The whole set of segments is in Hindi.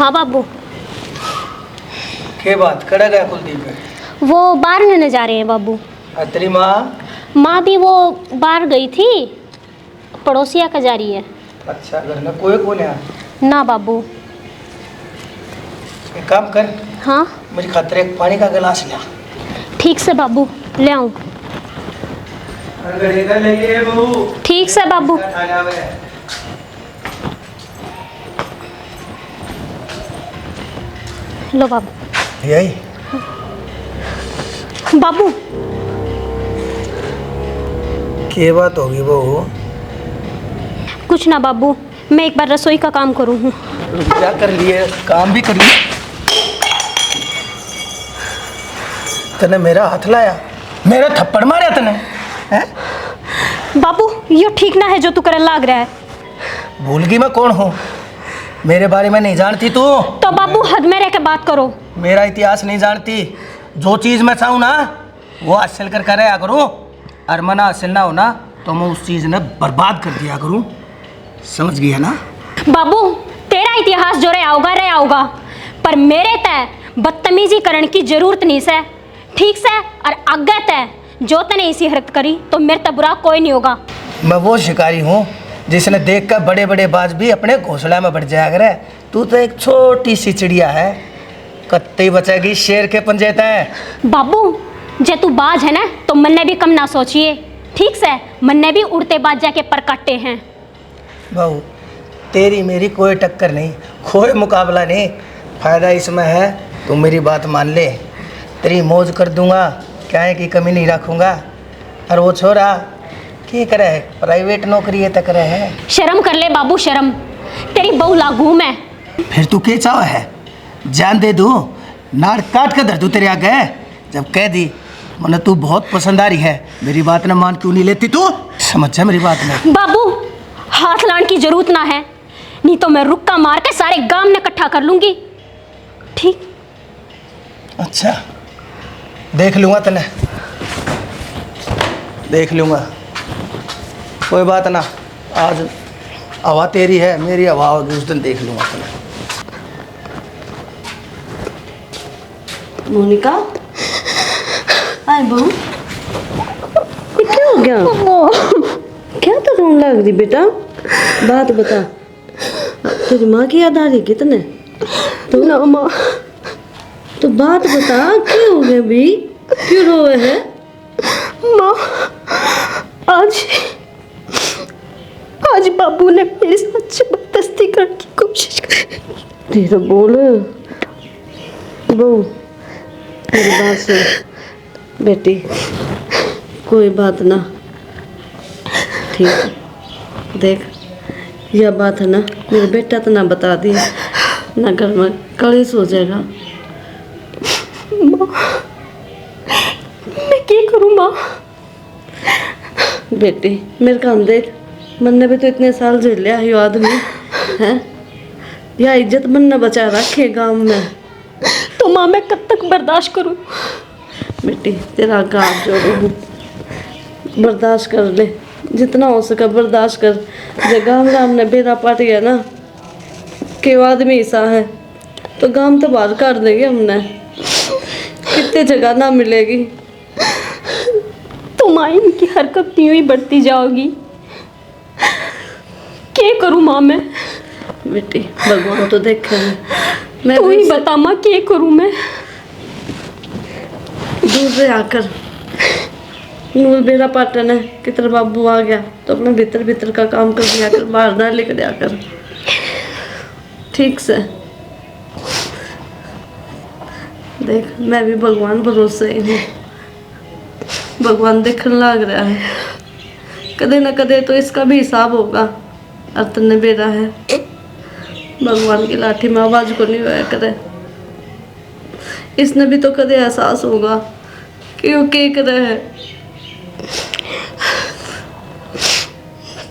हाँ बाबू। के बात कड़ा गया कुलदीप है? वो बाहर लेने जा रहे हैं बाबू। तेरी माँ? माँ भी वो बाहर गई थी, पड़ोसिया का जा रही है। अच्छा, घर में कोई कौन है? ना बाबू। एक काम कर, हाँ मुझे खातिर एक पानी का गिलास लिया। ठीक से बाबू, ले आऊँ? ठीक से बाबू। लो बाबू। यही बाबू के बात होगी बहू? कुछ ना बाबू, मैं एक बार रसोई का काम करूँ हूँ। क्या कर लिए? काम भी कर लिए? तने मेरा हाथ लाया, मेरा थप्पड़ मारा तने हैं? बाबू ये ठीक ना है जो तू करे लाग रहा है। भूल गई मैं कौन हूँ? मेरे बारे में नहीं जानती तू? तो बाबू हद में रह के बात करो। मेरा इतिहास नहीं जानती? जो चीज़ मैं चाहूँ ना वो हासिल कर कर आया करूँ, और मना हासिल ना होना तो मैं उस चीज़ ने बर्बाद कर दिया करूँ। समझ गया ना? बाबू तेरा इतिहास जो रहा होगा, पर मेरे तय बदतमीजी करने की जरूरत नहीं से, ठीक से? और आगे तय जो तने इसी हरकत करी तो मेरे तक बुरा कोई नहीं होगा। मैं वो शिकारी हूँ जिसने देख कर बड़े बड़े बाज भी अपने घोंसला में बढ़ जाया करे। तू तो एक छोटी सी चिड़िया है, कत्ते बचेगी शेर के पंजे तय। बाबू जे तू बाज है ना तो मन ने भी कम ना सोचिए, ठीक से? मन ने भी उड़ते बाज जाके पर काटे हैं। बहू तेरी मेरी कोई टक्कर नहीं, कोई मुकाबला नहीं। फायदा इसमें है तू मेरी बात मान ले, तेरी मौज कर दूंगा, क्या है कि कमी नहीं रखूंगा। और वो छोरा क्या करे, प्राइवेट नौकरी है तक रहे है। शर्म कर ले बाबू, शर्म। तेरी बहू लागू मैं। फिर तू क्या चाह है? जान दे दूं, नाड़ काट कर धर दूं तेरे आगे? जब कह दी मैंने तू बहुत पसंद आ रही है, मेरी बात ना मान क्यों नहीं लेती तू? समझ जा मेरी बात में। बाबू हाथ लाने की जरूरत ना है, नहीं तो मैं रुक्का मार के सारे गांव ने इकट्ठा कर लूंगी, ठीक? अच्छा देख लूंगा तने, देख लूंगा, कोई बात ना। आज हवा तेरी है, मेरी हवा होगी, उस दिन देख लूंगा तने। मोनिका, आए बहू, ये क्या हो गया? क्या तो रोने लग रही बेटा? बात बता, तेरी माँ की याद आ रही कितने? तो ना माँ, तो बात बता, क्या हो गया भी? क्यों रोए है? माँ आज बाबू ने मेरे साथ जबरदस्ती करने की कोशिश की। धीरे बोल बहू, मेरी बात सुन बेटी, कोई बात ना, ठीक है? देख यह बात है ना, मेरा बेटा तो ना बता दिया ना, घर में कलेश हो जाएगा। माँ मैं क्या करूँ माँ? बेटी मेरे काम देख, मन ने भी तो इतने साल झेल लिया यो आदमी है, या इज्जत मन ने बचा रखे गांव में। तो माँ मैं कब तक बर्दाश्त करूँ? बेटी तेरा गाँव जोड़ू, बर्दाश्त कर ले, जितना हो सके बर्दाश्त कर। जब गाँव राम ने बेरा पाट गया ना कि वो आदमी ऐसा है तो गाँव तो बाहर कर देंगे हमने, कितने जगह ना मिलेगी। तो माँ इनकी हरकत यूं ही बढ़ती जाओगी, क्या करूँ माँ मैं? बेटी भगवान तो देखे मैं, तू ही बता माँ क्या करूँ मैं? दूर से आकर नूर बेरा पाटन है कि तेरा बाबू आ गया तो अपने भीतर भीतर का काम कर दिया कर, बाहर ना लेकर दिया कर, ठीक से? देख मैं भी भगवान भरोसे ही हूँ, भगवान देखने लग रहा है, कदे न कदे तो इसका भी हिसाब होगा। अर्तन बेरा है, भगवान की लाठी में आवाज को नहीं होया करे, इसने भी तो कदे एहसास होगा कि वो क्या कर रहा है।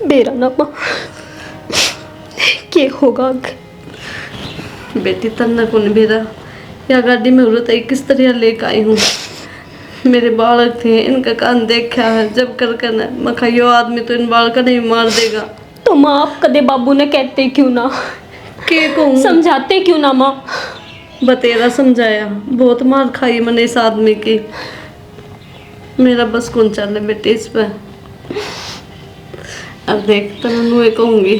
बेरा ना माँ, क्या होगा? बेटी तन्ना को नहीं बेरा, या गाड़ी में उड़त है किस तरह लेकर आई हूँ। मेरे बालक थे, इनका कान देखा है जब कर कर ना मखा यो आदमी तो इन बालक नहीं मार देगा। तो माँ आप कदे बाबू ने कहते क्यों ना के कहूँ? समझाते क्यों ना माँ? बतेरा समझाया, बहुत मार खाई मैंने इस आदमी की। मेरा बस कौन चले बेटे इस पे। अब देख तो मैं कहूँगी,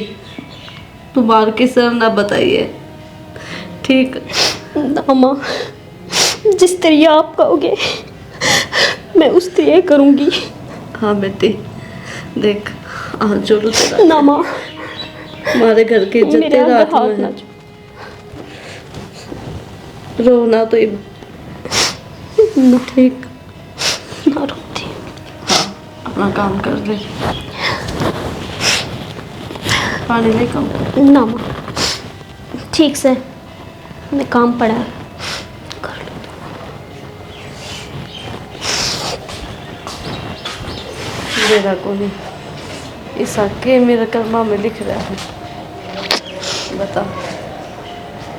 तू बाहर की सर ना बताइए, ठीक? ना माँ, जिस तरह आप कहोगे मैं उस तरह करूँगी। हाँ बेटी, देख आज जोड़ो तेरा। ना माँ, हमारे घर की इज्जत मेरे तेरा आगे हाथ हाथ में ना है। रोना तो ना, ठीक, ना रोती। अपना काम कर ले। पानी लेकर आओ। ना माँ, ठीक से मैं काम पड़ा है, कर लो। मेरा को नहीं, इस आके मेरे कर्मा में लिख रहा है। बता,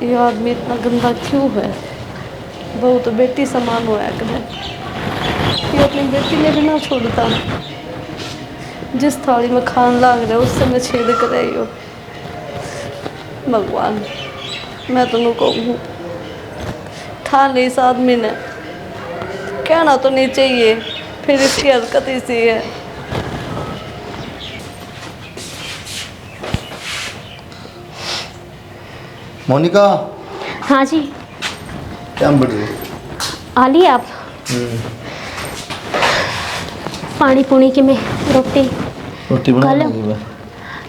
ये आदमी इतना गंदा क्यों है? बहू तो बेटी समान होया करे, ये अपनी बेटी ने भी ना छोड़ता। जिस थाली में खान लाग रहा है उससे मैं छेद कर रही हो। भगवान, मैं तो कहूँ था नहीं इस आदमी ने, कहना तो नहीं चाहिए, फिर इसकी हरकत ऐसी है। मोनिका, हाँ जी, क्या बढ़ रही? आ लिए आप? पानी पुनी की मैं रोटी रोटी खा बना लो। लगी मैं।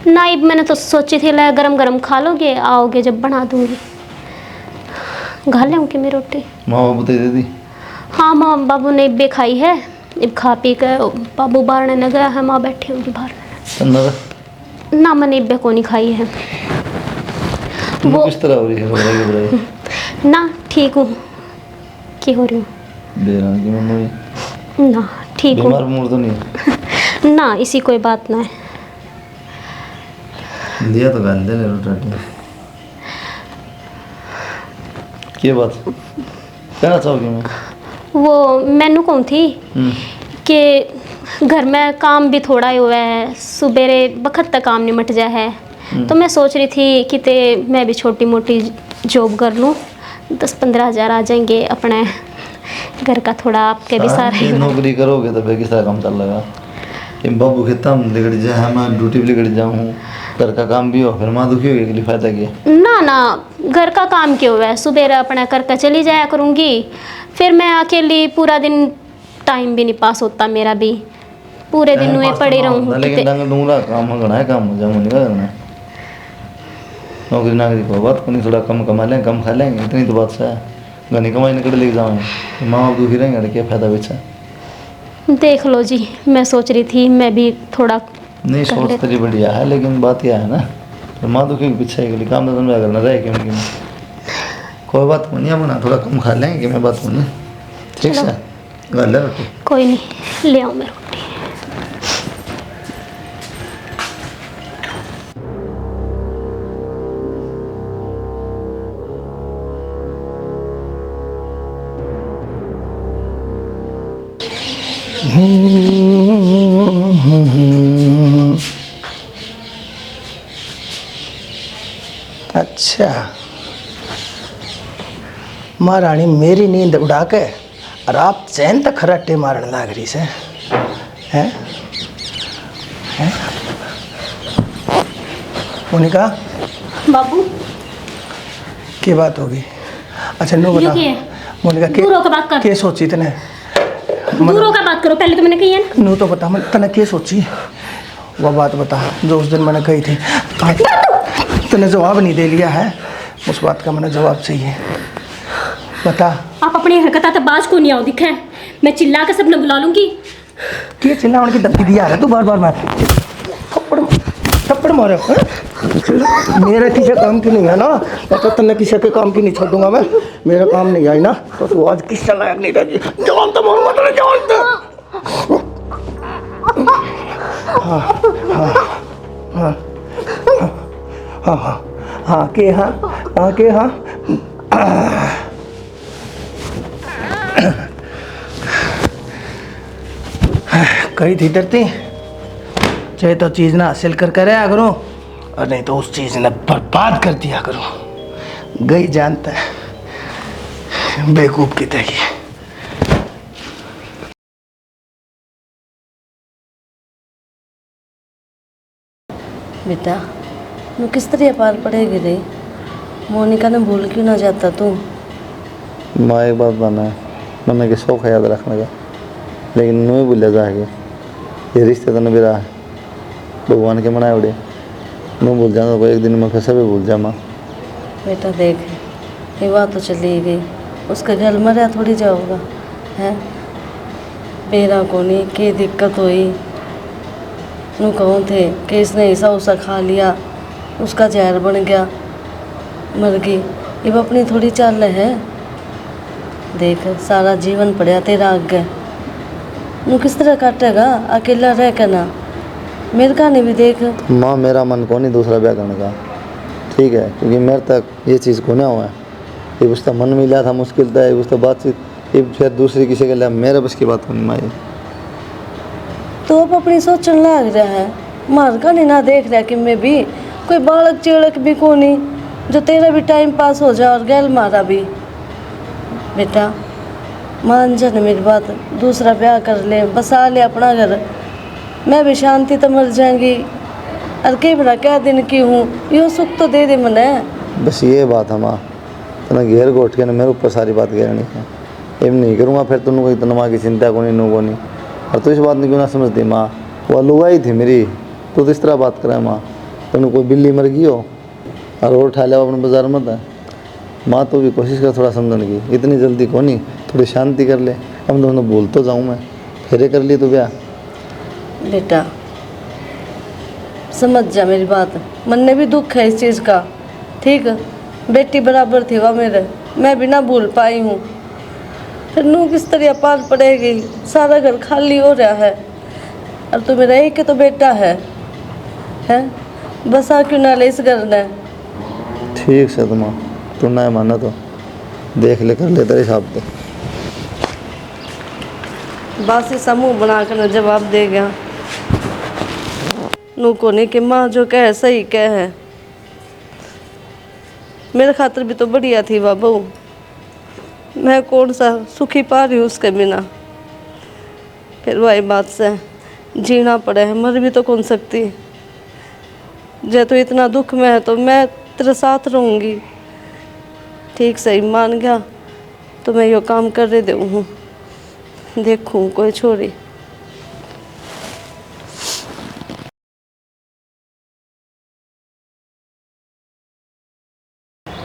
नहीं, मैंने तो सोची थी ला गरम गरम खा लोगे, आओगे जब बना दूंगी। खा लेंगे मैं रोटी। माँ बाबू दे दी? हाँ, माँ बाबू ने इब्बे खाई है। अब खा पी कर बाबू बाहर न गया है, माँ बैठी होगी बाहर। अंदर ना, मैंने इब्बे को नहीं खाई है। वो किस तरह हो रही है? घबराई ना, ठीक हूँ। क्या हो रही हूँ? बेरा की मम्मी ना, ठीक हूँ। बीमार मूड तो नहीं? ना, इसी कोई बात ना है। दिया तो गाल दे ले रोटी। क्या बात कहना चाहोगी? मैं वो मैनू कौन थी कि घर में काम भी थोड़ा ही हुआ है, सुबेरे वक्त तक काम निमट जा है। तो मैं सोच रही थी कि मैं भी छोटी मोटी जॉब कर लूँ, 10-15 हज़ार आ जाएंगे अपने घर का, थोड़ा आपके भी सारे। नौकरी करोगे तो फिर किसा काम चल लगा? बाबू खेता हम बिगड़ जाए, मैं ड्यूटी भी बिगड़ जाऊँ, घर का काम भी हो, फिर माँ दुखी होगी, के लिए फायदा क्या? ना ना, घर का काम क्यों है, सुबह अपना करके चली जाया करूँगी। फिर मैं अकेली पूरा दिन, टाइम भी नहीं पास होता मेरा भी, पूरे दिन में पड़े रहूँ। लेकिन डंग डूंगा काम घना है, काम हो जाए नहीं करना। नौकरी नाकरी को बात को नहीं, थोड़ा कम कमा लेंगे, कम खा लेंगे, इतनी तो बात से है। घनी कमाई निकल लेके जाओगे, माँ बाप दुखी रहेंगे, क्या फायदा बेचा? देख लो जी, मैं सोच रही थी मैं भी थोड़ा नहीं, सोच तेरी बढ़िया है, लेकिन बात यह है ना, तो माँ दुखी के पीछे के लिए काम तो तुम्हें करना रहे क्यों? कोई बात नहीं, अपना थोड़ा कम खा लेंगे कि मैं बात बोलूँ, ठीक है? गल है रोटी? कोई नहीं, ले आओ मैं रोटी। अच्छा, महारानी मेरी नींद उड़ा के और आप चैन तक खराटे मारने लग रही से हैं? हैं? मोनिका, बाबू, की बात होगी? अच्छा नो बता मोनिका, दूर होकर बात कर। के सोची तने? दूर होकर बात करो, पहले तो मैंने कही है ना। नो तो बता, मैं तने के सोची वो बात बता जो उस दिन मैंने कही थी। तने जवाब नहीं दे लिया है, उस बात का मैंने जवाब चाहिए, बता। आप अपनी हरकत तो बाज को नहीं आओ दिखे, मैं चिल्ला के सबने बुला लूंगी। क्या चिल्ला उनकी धमकी दिया है तू बार बार? मार थप्पड़ मारे, मेरा किसी काम की नहीं है ना, तो तन्ने किसी के काम की नहीं छोड़ूंगा मैं। मेरा काम नहीं आई ना तो तू आज किस लायक नहीं रहेगी। जवान तो मोर मत जवान तो। हाँ हाँ हाँ हाँ हाँ हाँ के हाँ हाँ के हाँ कही थी डरती, चाहे तो चीज़ ना हासिल कर करे करो, और नहीं तो उस चीज़ ने बर्बाद कर दिया करो। गई जानता है बेवकूफ की तरह। बेटा मैं किस तरह पार पड़ेगी रे? मोनिका ने भूल क्यों ना जाता तू? माँ एक बात बना है, मम्मी के शौक है याद रखने का, लेकिन नहीं भूल जाएगी। ये रिश्ते तो मेरा भगवान के मनाए उड़े, नहीं भूल जाना तो एक दिन में फिर सभी भूल जा माँ। बेटा देख, ये बात तो चली गई, उसके घर मरा थोड़ी जाओगा है। मेरा को नहीं की दिक्कत हुई, नू कहूँ थे कि इसने ऐसा उसा खा लिया, उसका जहर बन गया, मर गई। ये अपनी थोड़ी चाल है। देख सारा जीवन पड़ा तेरा आगे, नू किस तरह काटेगा अकेला रह कर ना? मेरे का नहीं भी देख। माँ मेरा मन को नहीं दूसरा ब्याह करने का, ठीक है, क्योंकि मेरे तक ये चीज़ को ना हुआ है। ये उसका मन मिला था मुश्किल था, उसका बातचीत, ये फिर दूसरी किसी के लिए मेरे बस की बात होनी माँ। तो अब अपनी सोचने लग रहा है, मार का नहीं ना देख रहा कि मैं भी कोई बालक चिड़क भी को नहीं जो तेरा भी टाइम पास हो जाए और गैल मारा भी। बेटा मान जा ना मेरी बात, दूसरा ब्याह कर ले, बसा ले अपना घर, मैं भी शांति तो मर जाएंगी। और कई बड़ा क्या दिन की हूँ, यो सुख तो दे दे मने। बस ये बात है माँ, तो घेर घोट के ना मेरे ऊपर सारी बात घेरनी है। एम नहीं करूँगा फिर तुम कोई तो माँ की चिंता को नहीं, नो को नहीं। और तो इस बात नहीं क्यों ना समझती माँ, वो लुगाई थी मेरी, तो इस तरह बात करे माँ। तुमने कोई बिल्ली मर गई हो और उठा लिया अपने बाजार मत है माँ। तो भी कोशिश कर थोड़ा समझने की, इतनी जल्दी को नहीं, थोड़ी शांति कर ले। हम दोनों भूल तो जाऊँ मैं, फिर कर लिए तो ब्याह। बेटा समझ जा मेरी बात, मन में भी दुख है इस चीज़ का, ठीक है। बेटी बराबर थी वह मेरे, मैं भी ना भूल पाई हूँ। फिर नू किस तरह पार पड़ेगी, सारा घर खाली हो रहा है, और तो मेरा एक तो बेटा है बसा क्यों ना ले इस घर ने। ठीक से तुम तू ना माना तो देख ले, कर ले तेरे हिसाब से। बासी समूह बनाकर न जवाब दे गया। नू को नहीं कि माँ जो कहे सही कह है, मेरे खातिर भी तो बढ़िया थी वह बहू। मैं कौन सा सुखी पा रही हूँ उसके बिना। फिर वही बात से जीना पड़े है, मर भी तो कौन सकती। जे तो इतना दुख में है तो मैं तेरे साथ रहूँगी। ठीक सही मान गया तो मैं यो काम कर रही हूँ, देखूँ कोई छोरी।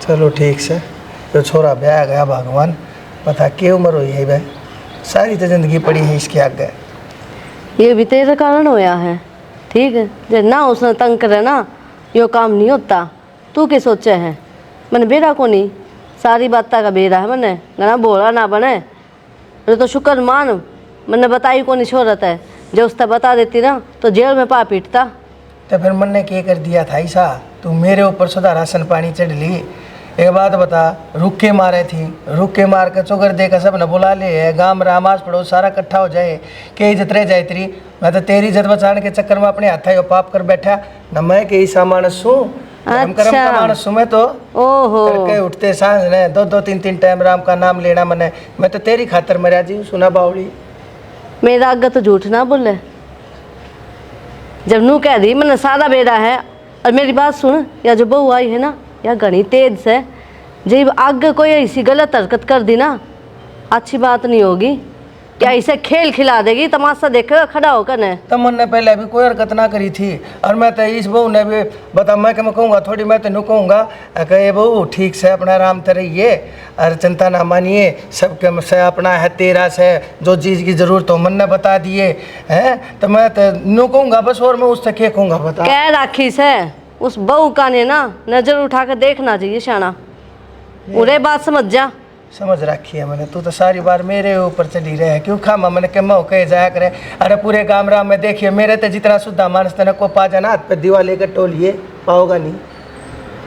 चलो ठीक से, जो छोरा ब्याह गया भगवान, पता क्या उम्र हुई है भाई, सारी तो जिंदगी पड़ी है इसके आगे। ये भी तेरे कारण होया है, ठीक है। जब ना उसने तंग करे ना, यो काम नहीं होता। तू क्या सोचे है? मैंने बेरा को नहीं, सारी बात का बेरा है मैंने, ना बोला ना बने। तो शुक्र मान मैंने बताई को नहीं छोड़त है, जो उसने बता देती ना तो जेल में पा पीटता। तो फिर मन ने क्या कर दिया था ऐसा? तू मेरे ऊपर सुधा राशन पानी चढ़ ली। एक बात बता, रुक के मारे थी, रुक के मार के चौगर दे कर सब न बुला ले, गाँव रामाज पड़ोस सारा इकट्ठा हो जाए, के इज्जत रह जाए तेरी। मैं तो तेरी इज्जत बचाने के चक्कर में अपने हाथ पाप कर बैठा न। मैं के ऐसा मानस हूँ, हम कर्म का मानस हूँ मैं तो। ओहो, तड़के उठते सांझ ने दो तीन टाइम राम का नाम लेना मने। मैं तो तेरी खातर मरा जी, सुना बावड़ी। मेरा आगे तो झूठ ना बोले। जब नू कह दी मैंने सादा बेरा है। और मेरी बात सुन, या जो बहू आई है ना, या घनी तेज से, जब आगे कोई ऐसी गलत हरकत कर दी ना, अच्छी बात नहीं होगी। क्या ऐसे खेल खिला देगी, तमाशा देखेगा खड़ा होकर ने। तब मन ने पहले भी कोई हरकत ना करी थी, और मैं तो इस बहू ने भी बता, मैं कहूँगा थोड़ी, मैं तो कहूँगा कहे बहू ठीक से अपना आराम से रहिए और चिंता ना मानिए, सबके से अपना है तेरा से जो चीज़ की जरूरत हो मन ने बता दिए हैं। तो मैं तो नो कहूँगा बस, और मैं उससे क्या कहूँगा बता। कह राखी से उस बहू का ने ना नजर उठा कर देखना चाहिए शाना, उरे बात समझ जा। समझ रखी है मैंने, तू तो सारी बार मेरे ऊपर चली रहे, क्यों खामा मैंने के मऊ कहे जाया करे। अरे पूरे गाँव राम में देखिए, मेरे तो जितना शुद्धा मानस तेना को पा जाना हाथ पे दीवार लेकर टोलिए, पाओगा नहीं।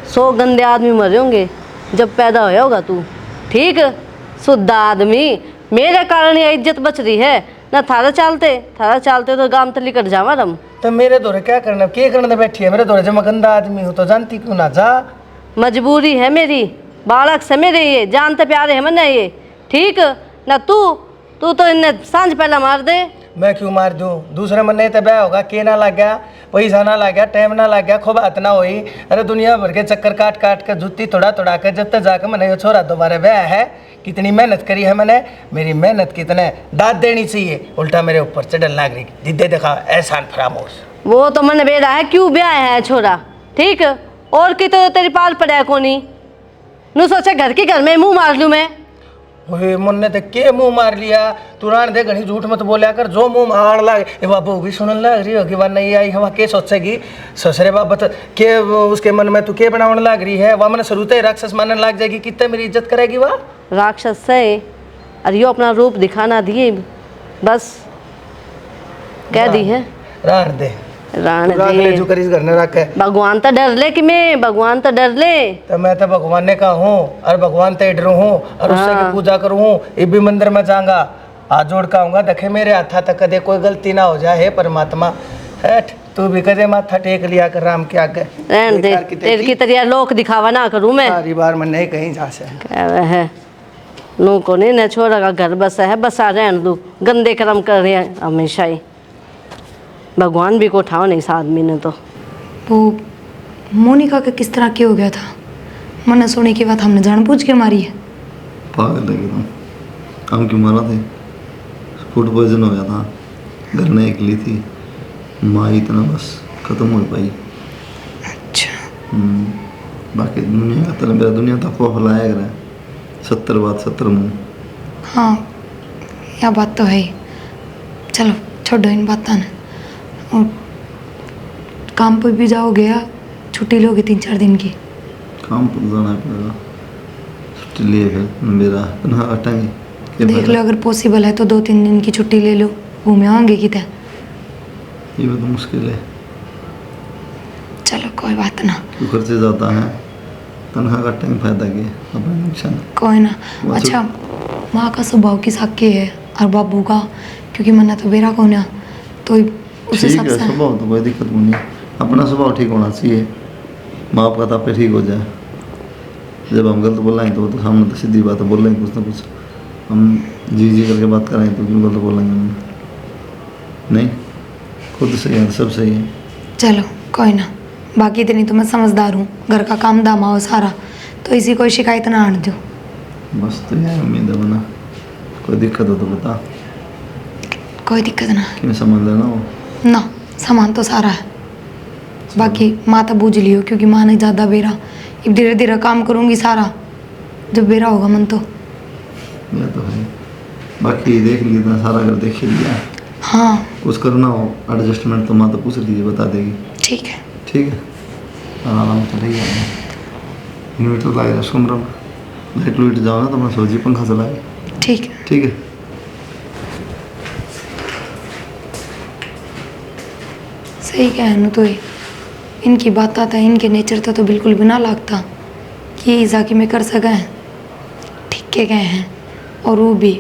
100 गंदे आदमी मरे होंगे जब पैदा होया होगा तू, ठीक। शुद्ध आदमी, मेरे कारण ये इज्जत बच रही है, ना थारा चालते तो गांव तली कट जावा रम। तो मेरे दौरे क्या करना बैठी है मेरे दौरे? जब मैं गंदा आदमी हूँ तो जानती क्यों ना जा। मजबूरी है मेरी, बालक से मेरे ये जानते प्यारे है मने ये, ठीक ना। तू तो इन्हें सांझ पहला मार दे। मैं क्यों मार दूं? दूसरे मन नहीं तो ब्याह होगा, के ना लग गया, पैसा ना लग गया, टाइम ना लग गया, खूब बात ना हुई। अरे दुनिया भर के चक्कर काट कर जुत्ती तोड़ा के जब तक जाकर मैंने ये छोरा दोबारा ब्याह है। कितनी मेहनत करी है मैंने, मेरी मेहनत कितने दाद देनी चाहिए, उल्टा मेरे ऊपर चढ़ल लाग रही। दिद्दे देखा एहसान फरामोश। वो तो मन बेड़ा है क्यों ब्याह है छोरा, ठीक। और की तो तेरी पाल पड़ा है कोनी नू सोचे घर की घर में मुंह मार लूं मैं। ओए मन ने तो के मुंह मार लिया। तू रान दे घनी झूठ मत बोलिया कर, जो मुंह मार लाग ये बाबू भी सुनने लग रही होगी। वह नहीं आई हवा के सोचेगी ससुरे बाबा के उसके मन में तू के बनाने लग रही है। वह मन शुरू से राक्षस मानने लग जाएगी, कितने मेरी इज्जत करेगी वह राक्षस से। और यो अपना रूप दिखाना दिए बस कह दी है। रान दे रान ले जो दे कर इस घर ने रखे। भगवान तो डर ले कि मैं भगवान तो डर ले। तो मैं तो भगवान ने का हूँ और भगवान ते डरू हूँ और उससे की पूजा करूँ हूँ। ये भी मंदिर में जाऊंगा, हाथ जोड़ के आऊंगा, देखे मेरे हाथा तक कदे कोई गलती ना हो जाए। हे परमात्मा हट, तू भी कदे माथा टेक लिया कर राम के आगे। रहन दे, तेरे की तरह लोक दिखावा ना करूँ मैं। सारी बार मैं नहीं कहीं जा से है नो को नहीं न छोरा का घर बसा है, बसा रहन दू। गंदे कर्म कर रहे हैं हमेशा ही, भगवान भी को उठाओ नहीं इस आदमी ने। तो वो मोनिका का किस तरह क्या हो गया था? मैंने सुनी की बात हमने जानबूझ के मारी है। पागल लगे तुम, हम क्यों मारा थे? फूड पॉइजन हो गया था, घर में अकेली थी माँ, इतना बस खत्म हो पाई। अच्छा बाकी दुनिया का तरह मेरा दुनिया तक को फैलाया कर 70 बात 70 मुँह। हाँ यह बात तो है ही। चलो छोड़ो इन बातों ने। और काम पर भी जाओगे या छुट्टी लोगे 3-4 दिन की? काम पर जाना पड़ेगा, छुट्टी लिए फिर मेरा कहाँ हटाएंगे। देख लो अगर पॉसिबल है तो 2-3 दिन की छुट्टी ले लो, घूमे आएंगे कितने। ये भी तो मुश्किल है। चलो कोई बात ना, क्यों खर्चे ज़्यादा हैं, तनख्वाह काटने का फायदा क्या, अपना नुकसान। कोई ना। अच्छा माँ का स्वभाव किस हक के है और बाबू का, क्योंकि मना तो बेरा को ना, तो उस ठीक हिसाब है, से स्वभाव तो कोई दिक्कत नहीं, अपना स्वभाव ठीक होना चाहिए। माँ बाप का तो आपे ठीक हो जाए। जब हम गलत बोल रहे हैं तो हम तो सीधी बात बोल रहे हैं, कुछ ना कुछ हम जी करके बात कर रहे हैं तो क्यों गलत बोलेंगे हम? नहीं, खुद सही है, सब सही है। चलो कोई ना। बाकी इतनी तो मैं समझदार हूँ, घर का काम दामा हो सारा, तो इसी कोई शिकायत ना आने दो। बस तो यह उम्मीद है बना, कोई दिक्कत हो तो बता। कोई दिक्कत ना कि मैं समझ लेना हो ना, सामान तो सारा है। बाकी माँ तो बूझ लियो, क्योंकि माँ ने ज़्यादा बेरा, अब धीरे धीरे काम करूँगी सारा, जब बेरा होगा मन तो। यह तो है। बाकी देख लिया सारा घर देख ही लिया, हाँ कुछ करना हो एडजस्टमेंट तो माँ तो पूछ लीजिए, बता देगी। ठीक है। ठीक है, आराम से रही है। इन्वर्टर लगा कमरा में, लाइट लूट जाओ ना तो मैं सोची पंखा चलाए। ठीक है। ठीक है। सही कहनु तो ये इनकी बात आता है, इनके नेचर तो बिल्कुल भी ना लगता कि ईसा की में कर सके हैं, ठीक के गए हैं। और वो भी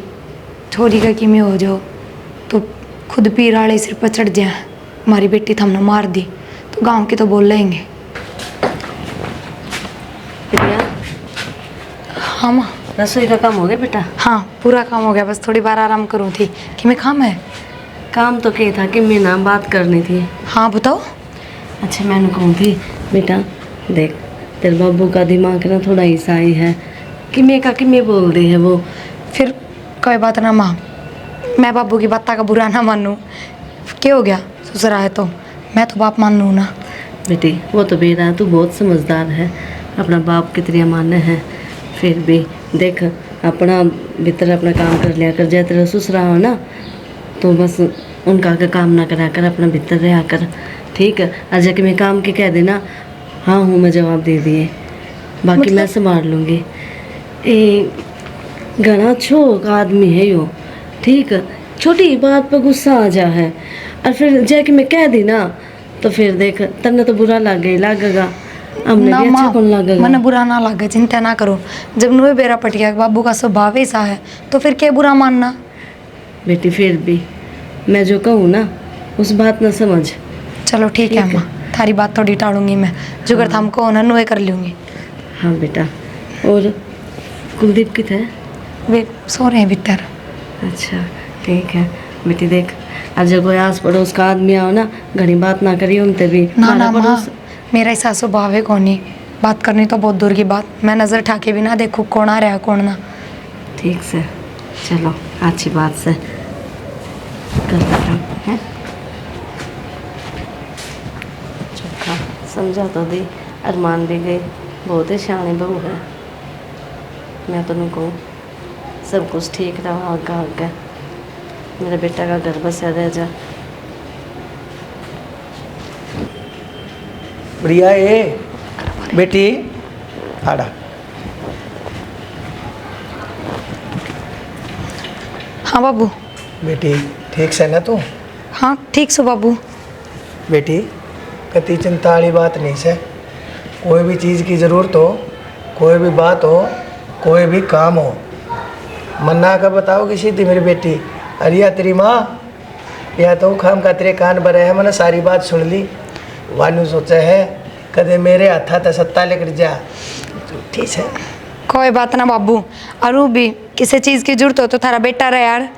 छोरी का कि में हो जाओ तो खुद पीर वाले सिर पर चढ़ जाए, हमारी बेटी तो हमने मार दी, तो गांव के तो बोल लेंगे। हाँ माँ, रसोई का काम हो गया बेटा? हाँ पूरा काम हो गया, बस थोड़ी बार आराम करूँ थी कि मैं काम है। काम तो क्या था कि मैं ना बात करनी थी। हाँ बताओ। अच्छा मैंने कहूँ थी बेटा, देख तेरे बाबू का दिमाग ना थोड़ा ईसाई है, कि मैं का कि मैं बोल दी है वो। फिर कोई बात ना माँ, मैं बाबू की बात का बुरा ना मानूँ, क्या हो गया ससुरा है तो मैं तो बाप मान लूँ ना। बेटी वो तो बेटा तू बहुत समझदार है, अपना बाप की तरह माने है, फिर भी देख अपना भीतर अपना काम कर लिया कर। जय तेरा ससुरा हो ना तो बस उनका आगे काम ना करा कर, अपना भीतर रहा कर, ठीक है। और जाके मैं काम के कह देना हाँ हूँ मैं जवाब दे दिए, बाकी मतलब? मैं संभाल लूँगी। घना अच्छो का आदमी है यो, ठीक है, छोटी बात पर गुस्सा आ जा है, और फिर जाके मैं कह दी ना तो फिर देख तन्ने तो बुरा लगेगा, हमने ना भी अच्छा माँ, कौन लगेगा। मैंने बुरा ना लगे, चिंता ना करो। जब नुए बेरा पट गया बाबू का स्वभाव ऐसा है तो फिर क्या बुरा मानना। बेटी फिर भी मैं जो कहूँ ना उस बात ना समझ। चलो ठीक है अम्मा, थारी बात थोड़ी टालूंगी मैं, जुगर थाम को होना नुए कर लूँगी। हाँ बेटा। और कुलदीप कित है? वे सो रहे हैं भीतर। अच्छा ठीक है बेटी। देख अब जब कोई आस पड़ोस का आदमी आओ ना, घनी बात ना करिए उनते भी। ना हमारा ना माँ, पड़ोस- मेरा ऐसा स्वभाव है कौन ही बात करनी तो बहुत दूर की बात, मैं नज़र ठाके भी ना देखूँ कौन आ रहा है कौन ना। ठीक से चलो, अच्छी बात से करता है। चोखा समझा तो दी, अरमान भी गई। बहुत ही शानी बहू है। मैं तो कहूँ सब कुछ ठीक रहा आगे आगे, मेरे बेटा का घर बसा रह जा। बढ़िया है बेटी। आड़ा हाँ बाबू। बेटी ठीक से ना तू? हाँ ठीक से बाबू। बेटी कति चिंता वाली बात नहीं से। कोई भी चीज़ की ज़रूरत हो, कोई भी बात हो, कोई भी काम हो, मन्ना का बताओ किसी थी मेरी बेटी। अरे या तेरी माँ या तो खाम का तेरे कान भरे है, मैंने सारी बात सुन ली। वानू सोचा है कदे मेरे हाथा ते सत्ता लेकर जा। ठीक है कोई बात ना बाबू। अरू भी किसी चीज़ की जरूरत हो तो थारा बेटा रहे यार,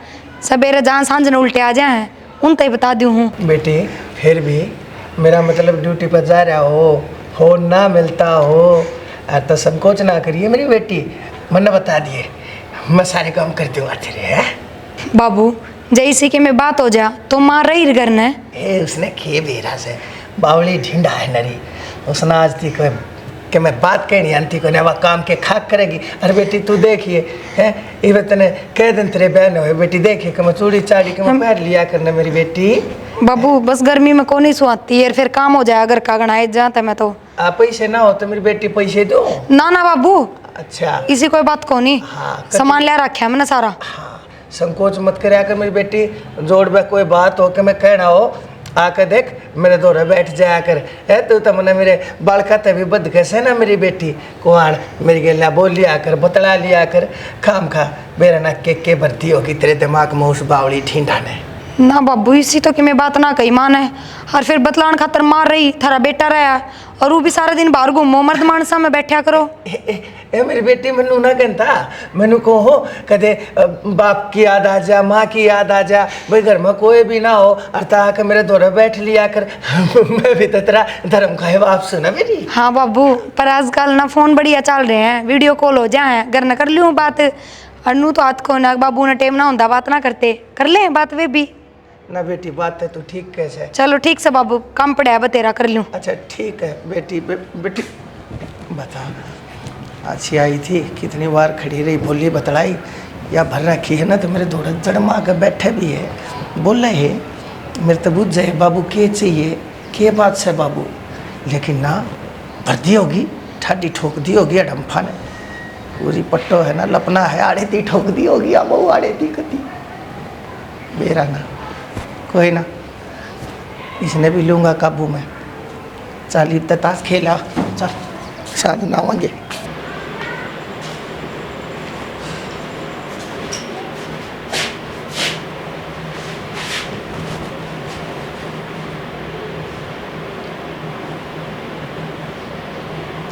सवेरे जहाँ सांझ न उल्टे आ जाए उन तक बता दूँ हूँ। बेटी फिर भी मेरा मतलब ड्यूटी पर जा रहा हो ना मिलता हो तो संकोच ना करिए मेरी बेटी। मैंने बता दिए मैं सारे काम कर दूंगा तेरे। है बाबू जैसी कि मैं बात हो जा तो मार रही घर ने। ए उसने खे बेरा से बावली ढींढा है नरी। उसने आज थी कि मैं बात कहनी आंती को वह काम के खाक करेगी। अरे बेटी तू देखिए है ये तने कह दिन तेरे बहन हो बेटी, देखिए कि मैं चूड़ी चाड़ी के मैं पैर लिया करना मेरी बेटी। बाबू बस गर्मी में कौन ही सुहाती है, फिर काम हो जाए अगर का गणाए जाता मैं तो। आप पैसे ना हो तो मेरी बेटी पैसे दो। ना ना बाबू अच्छा इसी कोई बात को नहीं। हाँ, सामान ले रखा है मैंने सारा। हाँ संकोच मत कर कर मेरी बेटी। जोड़ में कोई बात हो कि मैं कहना हो आकर देख मेरे दौरे बैठ जाया कर। है तू तो मैंने मेरे बाल खाते भी बद कैसे ना मेरी बेटी कुआन मेरी गेला बोल लिया कर, बतला लिया कर। खाम खा मेरा ना के भर्ती होगी तेरे दिमाग में उस बावली ठींडा ने। ना बाबू इसी तो कि मैं बात ना कही माने, और फिर बतलान खातर मार रही थारा बेटा रहा, और वो भी सारा दिन बाहर घूमो मर्द मानसा में बैठा करो। ए मेरी बेटी मैनू ना कहता, मैनू कहो कदे बाप की याद आ जा, माँ की याद आ जा, भाई घर में कोई भी ना हो और ताके मेरे दौरे बैठ लिया कर। मैं भी तो तेरा धर्म का है बाप सुना मेरी। हाँ बाबू पर आजकल ना फोन बढ़िया चल रहे हैं, वीडियो कॉल हो जाए घर न कर लूँ बात। और नू तो हाथ को ना बाबू ने टेम ना होता बात ना करते, कर ले बात वे भी। ना बेटी बात है तू ठीक कैसे। चलो ठीक से बाबू काम पड़ा है बतेरा कर लूँ। अच्छा ठीक है बेटी बेटी बता। अच्छी आई थी कितनी बार खड़ी रही बोली बतलाई या भर रखी है ना तो मेरे दौड़ जड़ माँ के बैठे भी है बोल रहे है मेरे तो बुझ जाए बाबू के चाहिए के बात से बाबू। लेकिन ना भर दी होगी ठाडी ठोक दी होगी अडम्फा ने पूरी पट्टो है ना लपना है आड़े ती ठोक दी होगी अब वो आड़े ती कती मेरा ना कोई ना इसने भी लूँगा काबू में। चल इतना ताश खेला चल शाद ना होंगे।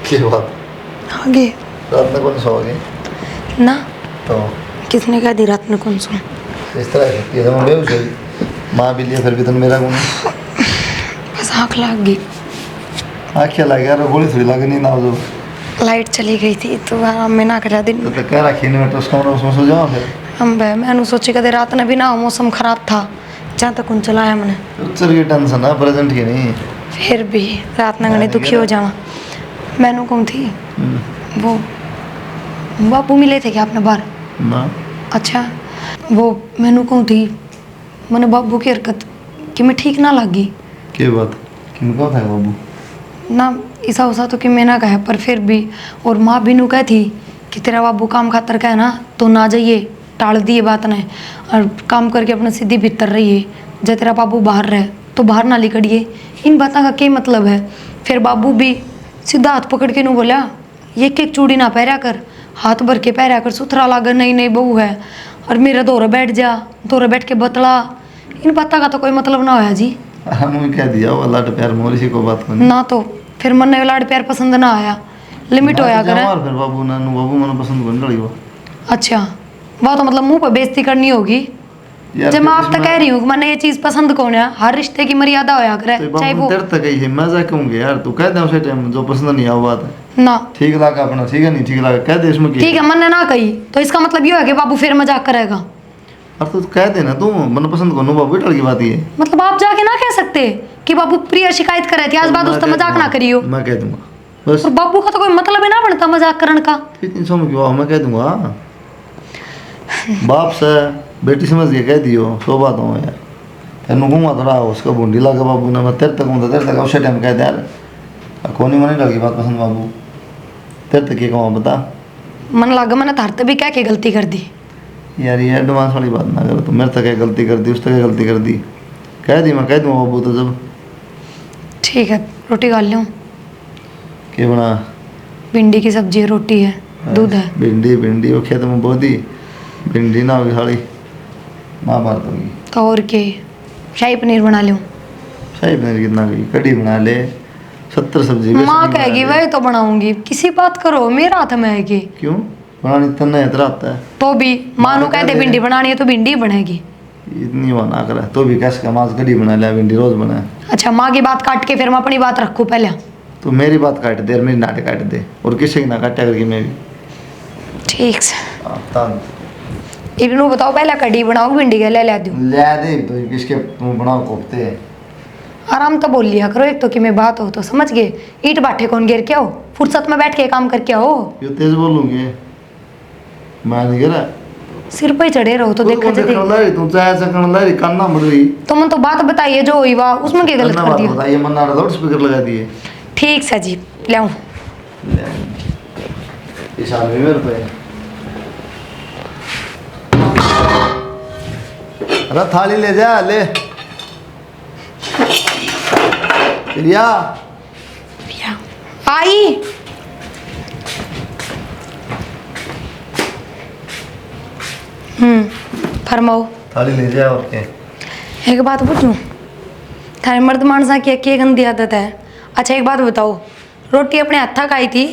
क्या बात आगे रात में कौन सोओगे ना तो किसने कहा दी रात में कौन सुन। इस तरह सकती है मैं बेहोश हुई माँ भी लिया फिर भी तुम मेरा गुण बस आँख लाग गई। आँखें लग यार गोली थोड़ी लगी नहीं ना जो लाइट चली गई थी तो आराम में ना करा दिन तो कह रखी इन्वर्टर उसका उसमें सो जाओ फिर हम भाई मैंने सोची कदे रात ने भी ना मौसम खराब था जहाँ तक उन चलाया मैंने पिक्चर की टेंशन है प्रेजेंट की नहीं। फिर भी रात न गणे दुखी हो जावा। मैनू कौन थी वो बापू मिले थे क्या अपने बाहर। ना अच्छा वो मैनू कौन थी मैंने बाबू की हरकत कि मैं ठीक ना लगी क्या बात किनको था बाबू ना ऐसा वैसा तो कि मैं ना कहा पर फिर भी। और माँ भी नू कह थी कि तेरा बाबू काम खातर का है ना तो ना जाइए टाल दिए बात ने और काम करके अपना सीधी भीतर रहिए जब तेरा बाबू बाहर रहे तो बाहर ना लिकड़िए। इन बातों का क्या मतलब है। फिर बाबू भी सीधा हाथ पकड़ के नू बोला एक एक चूड़ी ना पहरा कर हाथ भर के पहरा कर सुथरा लागर नहीं नहीं बहू है और मेरा दौरा बैठ जा दौरा बैठ के बतला इन बातों का तो कोई मतलब ना होया जी। हम कह दिया वो लाड प्यार मोर इसी को बात करनी ना तो फिर मन ने लाड प्यार पसंद ना आया, लिमिट होया करे। और फिर बाबू ना बाबू मन पसंद बन रही हो। अच्छा वो तो मतलब मुंह पर बेइज्जती करनी होगी। यार जब फिर मैं आप तो इसमें- कह रही हूँ कि मैंने ये चीज पसंद कौन है, हर रिश्ते की मर्यादा होया करे, तो चाहे बाबू वो तेरे तक ही है, मैं जा कहूँगी यार तू कह दे उसे टाइम जो पसंद नहीं आ बात है ना। ठीक लगा अपना, ठीक है नहीं ठीक लगा कह दे इसमें की ठीक है मन ने ना कही तो इसका मतलब ये है कि बाबू फिर मजाक करेगा। और तू कह दे ना तू मन पसंद को बाबू टल की बात ये है। मतलब आप जाके ना कह सकते कि बाबू प्रिया शिकायत करे थी आज बाद मैं उसका कह मजाक ना दूंगा, करियो। मैं कह दूंगा बस और बाबू का तो कोई मतलब ही ना बनता मजाक करने का। फिर 300 में क्यों मैं कह दूंगा बाप से बेटी समझ के कह दियो 100 बात हो यार तेन घूमा थोड़ा उसका बूंदी लगा बाबू ने मैं तेरे तक हूँ तेरे तक उसे टाइम कह दे यार कोनी मनी लगी बात पसंद बाबू तेरे तक ये कहूँ बता मन लगा मैंने तार भी क्या के गलती कर दी। यार ये एडवांस वाली बात ना कर तू मेरे तक गलती कर दी उस तक गलती कर दी कह दी मैं कह दूँ बाबू तो जब ठीक है रोटी खा लूँ। के बना भिंडी की सब्जी है, रोटी है, दूध है। भिंडी भिंडी वो खेत में बहुत ही भिंडी ना होगी साड़ी माँ मार होगी तो और के शाही पनीर बना लूँ। शाही पनीर कितना गई कढ़ी बना ले 70 सब्जी बेसन माँ बना कहेगी ले। वही तो बनाऊंगी, किसी बात करो मेरा हाथ में है कि क्यों बनानी इतना इतना आता है तो भी माँ नु कह दे भिंडी बनानी है तो भिंडी ही बनेगी। इतनी वो ना करे तो भी कैसे मास कढ़ी बना ले भिंडी रोज बनाए अच्छा माँ की बात काट के फिर मैं अपनी बात रखूँ पहले। तो मेरी बात काट दे और मेरी नाटक काट दे और किसी की ना काटा करके मैं भी ठीक से तान इनू बताओ पहले कढ़ी बनाओ भिंडी के ले दूँ। ले दे तो किसके तुम बनाओ कोफ्ते आराम तो बोल लिया करो, एक तो कि मैं बात हो तो समझ गए। ईंट बाठे कौन गिर के आओ, फुर्सत में बैठ के काम करके आओ। यो तेज बोलूंगे मैं नहीं गिरा सिर पे ही चढ़े रहो तो देखा जाए। लारी तू चाहे सकन लारी कान्ना मर रही तुम तो बात बताइए जो हुई वाह उसमें क्या गलत कर दिया। बताइए मन्ना लाउड स्पीकर लगा दिए ठीक है जी लाऊं। इस आदमी मेरे पे अरे थाली ले जा ले प्रिया आई फरमाओ। थाली ले जा और क्या एक बात पूछूं, थारे मर्द मानसा की एक गंदी आदत है। अच्छा एक बात बताओ, रोटी अपने हत्था खाई थी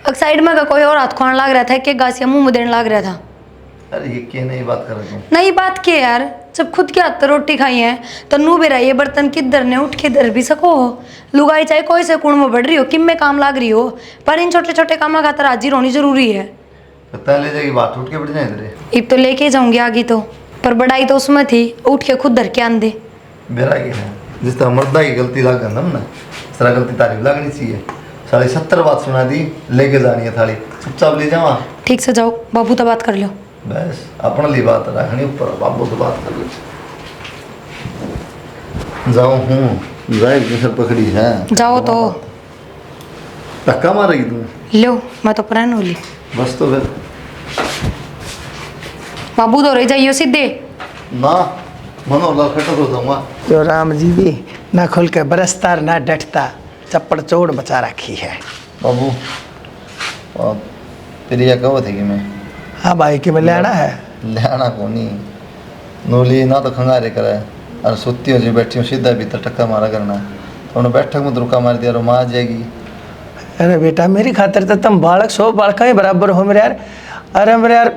एक साइड में का कोई और हाथ खाने लग रहा था कि गासिया मुंह में देने लग रहा था। अरे ये क्या नई बात कर रहे तुम नई बात क्या यार, जब खुद के हाथ रोटी खाई है तो नू बेरा ये बर्तन किधर ने उठ के धर भी सको। लुगाई चाहे कोई से कुण में बढ़ रही हो किम में काम लाग रही हो, पर इन छोटे छोटे काम खातर हाजिर होनी जरूरी है। पता ले जाएगी बात उठ के बैठ जाए इधर अब तो लेके जाऊंगी आगे तो, पर बड़ाई तो उसमें थी उठ के खुद धर के आन दे। मेरा क्या है जिस तरह मर्दा की गलती लाग गंदम ना इस तरह गलती तारीफ लगनी चाहिए। साढ़े 70 बात सुना दी लेके जानी है थाली चुपचाप ले जावा। ठीक से जाओ बाबू तो बात कर लो। बस अपने लिए बात रखनी ऊपर बाबू तो बात कर लो जाओ हूँ जाए सर पकड़ी है जाओ तो धक्का मारेगी तू लो मैं तो प्रण होली। बस तो फिर बाबू तो रह जाइयो सीधे। ना मनोहर खटक हो जाऊंगा जो राम जी भी ना खुल के बरसता ना डटता चप्पड़ चौड़ बचा रखी है। बाबू और प्रिया कहो थे कि मैं हाँ भाई कि मैं लेना है लेना को नहीं नोली ना तो खंगारे करे और सुती हो जो बैठी हूँ सीधा भीतर टक्का मारा करना तो उन्हें बैठक में रुका मार दिया और माँ आ जाएगी। अरे बेटा मेरी खातिर तो तुम बालक 100 बालक ही बराबर हो मेरे यार। अरे मेरे यार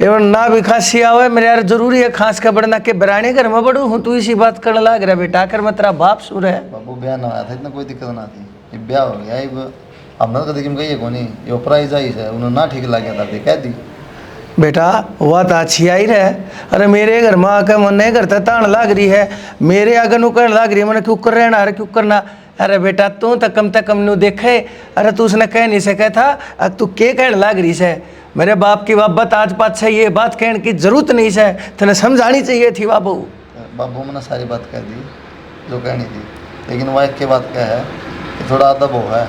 एवं ना भी खांसी आवे मेरे यार जरूरी है खांस का बढ़ना के बराने घर में बढ़ू हूँ तू इसी बात करने लग रहा बेटा आकर मैं तेरा बाप सुर है। बाबू ब्याह ना आया था इतना कोई दिक्कत ना थी ये ब्याह हो गया अब हमने तो कभी कही को नहीं ये प्राइज आई है उन्होंने ना ठीक लग गया था कह दी बेटा वह तो अच्छी आई रहे। अरे मेरे घर में आकर मन नहीं करता तान लाग रही है मेरे आगे नु कहने लाग रही है मैंने क्यों कर रहना अरे क्यों करना। अरे बेटा तू तो कम नु देखे अरे तू उसने कह नहीं सके था अब तू के कहने लाग रही है। मेरे बाप की बात आज बात से ये बात कहने की जरूरत नहीं है तेने समझानी चाहिए थी बाबू। बाबू मैंने सारी बात कह दी जो कहनी थी लेकिन वह एक की बात क्या है कि थोड़ा अदब हो है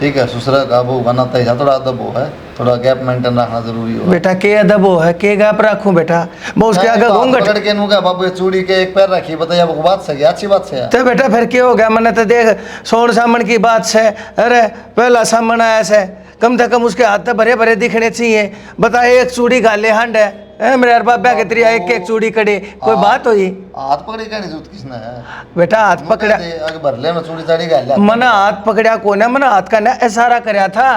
ठीक है ससुरा का बहू बनाता ही थोड़ा अदब हो है थोड़ा गैप मेंटेन रखना जरूरी हो। बेटा के अदब हो है के गैप रखूं बेटा मैं उसके आगे घूंघट पकड़ के नुका बाबू ये चूड़ी के एक पैर रखी बताइए आपको बात सही अच्छी बात से है। तो बेटा फिर क्या हो गया मैंने तो देख सोन सामन की बात से अरे पहला सामन आया से कम से कम उसके हाथ तो भरे भरे दिखने चाहिए। बता एक चूड़ी गाले हंड है मेरे यार बाबा के तेरी एक एक चूड़ी कड़े कोई बात हुई हाथ पकड़ी कहनी जरूरत किसने है बेटा हाथ पकड़ा आगे भर ले मैं चूड़ी चाड़ी गया मना हाथ पकड़ा को ना मना हाथ का ना इशारा करया था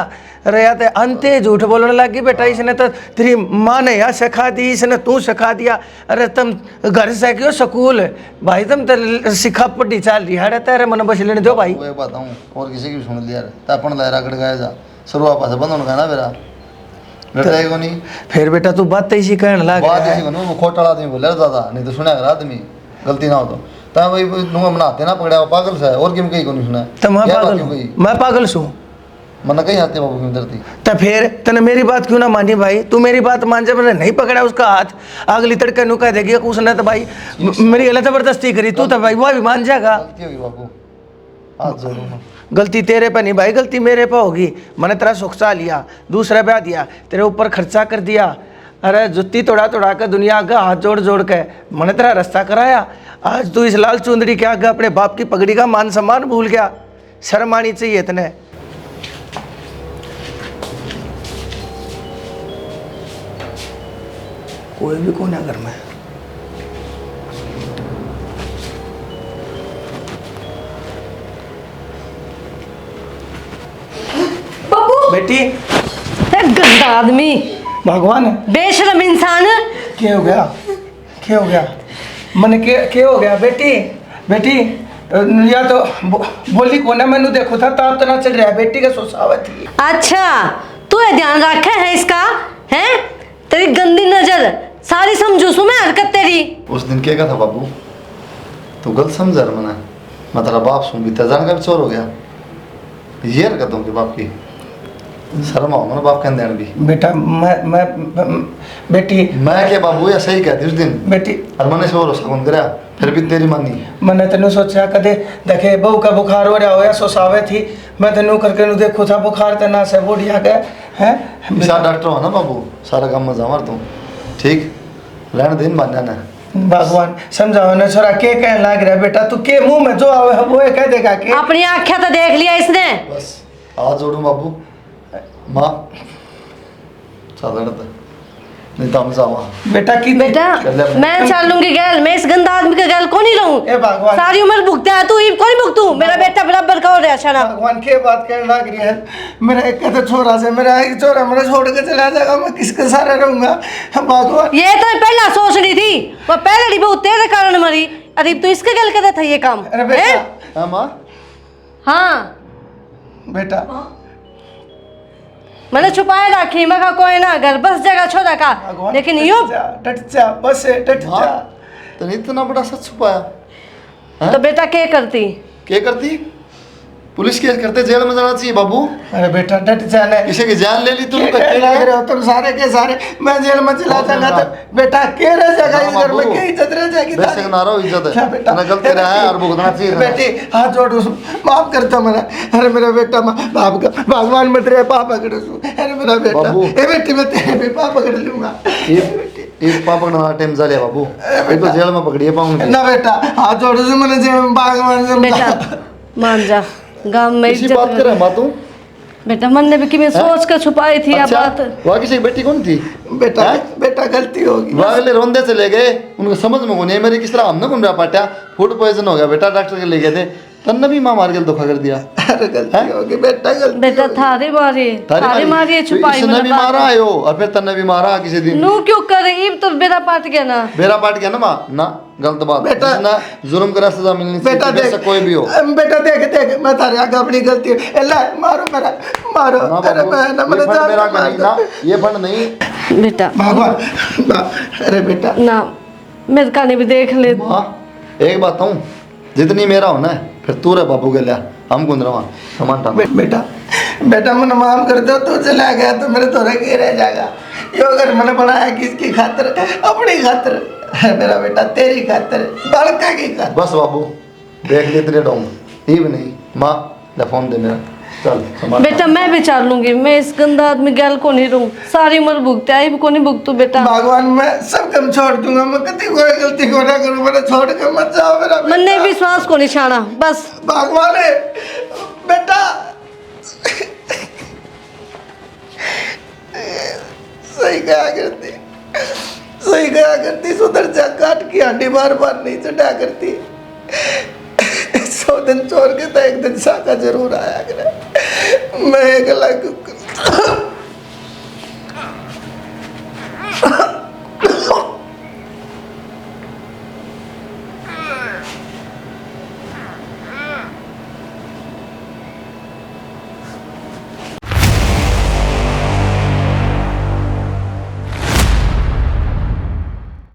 अरे यार अंते झूठ बोलने लगी बेटा इसने तो तेरी माँ ने यहाँ सिखा दी इसने तू सिखा दिया अरे तुम घर से क्यों स्कूल भाई तुम तो सिखा पट्टी चल रही है तेरे मन बस लेने दो भाई वो बताऊँ और किसी की सुन लिया तो अपन लहरा कट गया जा शुरुआत पास बंद होने का ना मेरा लड़ाई को नहीं फिर बेटा तू बात इसी कहने लग बात रहा इसी को नहीं वो खोटा आदमी बोले दादा नहीं तो सुना कर आदमी गलती ना हो तो ता भाई नुआ बनाते ना पकड़ा पागल सा है और किम कहीं को नहीं सुना तो मैं पागल हूँ मन कहीं आते बाबू की उधरती तो फिर तने मेरी बात क्यों ना मानी भाई तू मेरी बात मान जब मैंने नहीं पकड़ा उसका हाथ अगली तड़के नु कह देगी उसने तो भाई मेरी गलत जबरदस्ती करी तू तो भाई वो भी मान जाएगा गलती होगी बाबू हाथ जोड़ो गलती तेरे पे नहीं भाई गलती मेरे पे होगी मैंने तेरा सुख चा लिया दूसरा ब्याह दिया तेरे ऊपर खर्चा कर दिया अरे जुत्ती तोड़ा तोड़ा के दुनिया का हाथ जोड़ जोड़ के मैंने तेरा रास्ता कराया आज तू इस लाल चुंदड़ी के आगे अपने बाप की पगड़ी का मान सम्मान भूल गया शर्म आनी चाहिए इतने कोई भी कौन है घर में बेटी गंदा आदमी भगवान बेशरम इंसान क्या हो गया क्या हो गया मन क्या हो गया बेटी बेटी या तो बोली को ना मैंने देखो था ताप तना चल रहा है बेटी का सोसावत थी अच्छा तू ये ध्यान रखा है इसका है तेरी गंदी नजर सारी समझूसू में हरकत तेरी उस दिन क्या था बाबू तो गलत समझा रहा मना मैं तेरा बाप सुन भी जान का भी चोर हो गया ये हरकत होंगी बाप की शर्म आओ ना बाप के अंदर भी बेटा मैं बेटी मैं क्या बाबू या सही कहती उस दिन बेटी और मैंने से और कौन करा फिर भी तेरी मानी मैंने तेन सोचा कदे देखे बहू का बुखार हो रहा हो या सोसावे थी मैं तेन करके नु देखो था बुखार तना से बोढ़िया गया है सारा डॉक्टर हो ना बाबू सारा काम मजा मार तू ठीक रहने दिन मानना ना भगवान समझाओ ना छोरा के कहने लग रहा है बेटा तू के मुंह में जो आवे वो कह देगा के अपनी आंखें तो देख लिया इसने बस हाथ जोड़ू बाबू माँ साधारण नहीं तो हम जावा बेटा की बेटा मैं चलूंगी गैल मैं इस गंदा आदमी के गैल को नहीं ए रहूं भगवान सारी उम्र भुगता है तू कौन भुगतू मेरा बेटा बराबर का हो रहा शराब भगवान के बात कहने लग रही है मेरा एक कहता छोरा से मेरा एक छोरा मेरा छोड़ के चला जाएगा मैं किसके सारे रहूंगा भगवान ये तो पहला सोच रही थी वो पहले बहुत तेरे कारण मरी अरे तू इसके गल कहता था ये काम अरे बेटा हैं? हाँ माँ हाँ बेटा मैंने छुपाए रखी मैं कहा कोई ना घर बस जगह छोड़ा का भगवान लेकिन यूं डट जा बस डट हाँ जा तो इतना बड़ा सच छुपाया तो बेटा क्या करती क्या करती पुलिस केस करते जेल में जाना चाहिए बाबू अरे बेटा डट जाना किसी की जान ले ली तुम क्या कहने लग रहे हो तुम सारे के सारे मैं जेल में चला जाऊंगा तो बेटा के रह जाएगा इस घर में क्या इज्जत रह जाएगी बेशक ना रहो इज्जत क्या है बेटा ना गलती रहा है और भुगतना चाहिए था। बेटी हाथ जोड़ो माफ करता मेरा अरे मेरा बेटा बाप का भगवान में तेरे पाप पकड़ो अरे मेरा बेटा बाबू। ए बेटी मैं तेरे भी पाप पकड़ लूंगा एक पाप पकड़ना टाइम जा लिया बाबू ये तो जेल में पकड़िए पाऊंगे ना बेटा हाथ जोड़ो से मैंने जेल में भगवान से बेटा मान जा गांव में इसी इज्जत बात कर रहा है तू बेटा मन ने भी कि मैं सोच कर छुपाई थी अच्छा बात वहाँ किसी की बेटी कौन थी बेटा बेटा गलती होगी वहाँ अगले रोंदे चले गए उनको समझ में नहीं मेरी किस तरह हमने घूम रहा पाटा फूड पॉइजन हो गया बेटा डॉक्टर के ले गए थे तन्ने भी माँ मार के धोखा कर दिया अरे गलती होगी बेटा गलती बेटा होगी। थारी मारी छुपाई इसने भी मारा आयो और फिर तन्ने भी मारा किसी दिन नू क्यों करे इब तो बेटा पाट गया ना बेरा पाट गया ना माँ ना गलत बात बेटा- जिसने जुर्म करा सजा मिलनी चाहिए बेटा बेशक देख कोई भी हो बेटा देख देख मैं थारे आगे अपनी गलती अल्लाह मारो मेरा मारो ना अरे बाबू, मैं ना ये मैंने फंड जान मेरा से का मार नहीं दिया। ना ये फंड नहीं बेटा भगवान अरे बेटा ना मेरे काने भी देख ले माँ एक बात हूँ जितनी मेरा होना है फिर तू रहे बाबू के लिया हम कौन रहा सामान टाल बेटा बेटा मैंने माफ कर दो तू चला गया तो मेरे थोड़े के रह जाएगा यो अगर मैंने बनाया किसकी खातिर अपनी खातिर मेरा बेटा तेरी खातिर बालका की खातिर बस बाबू देख ले तेरे डोंग ये भी नहीं माँ ले फोन दे मेरा चल सामान बेटा मैं भी चाल लूंगी मैं इस गंदा आदमी गैल को नहीं रहूं सारी उम्र भुगते आई भी को नहीं भुगतू बेटा भगवान मैं सब कम छोड़ दूंगा मैं कभी कोई गलती को ना करूं मैंने छोड़ के मत जाओ मेरा मन ने विश्वास को नहीं छाड़ा बस भगवान है बेटा सही कहा करती सही गया करती, सुधर जा, काट की हांडी बार बार नहीं चढ़ा करती। 100 दिन छोड़ के तो एक दिन साका जरूर आया करे। मैं अकेला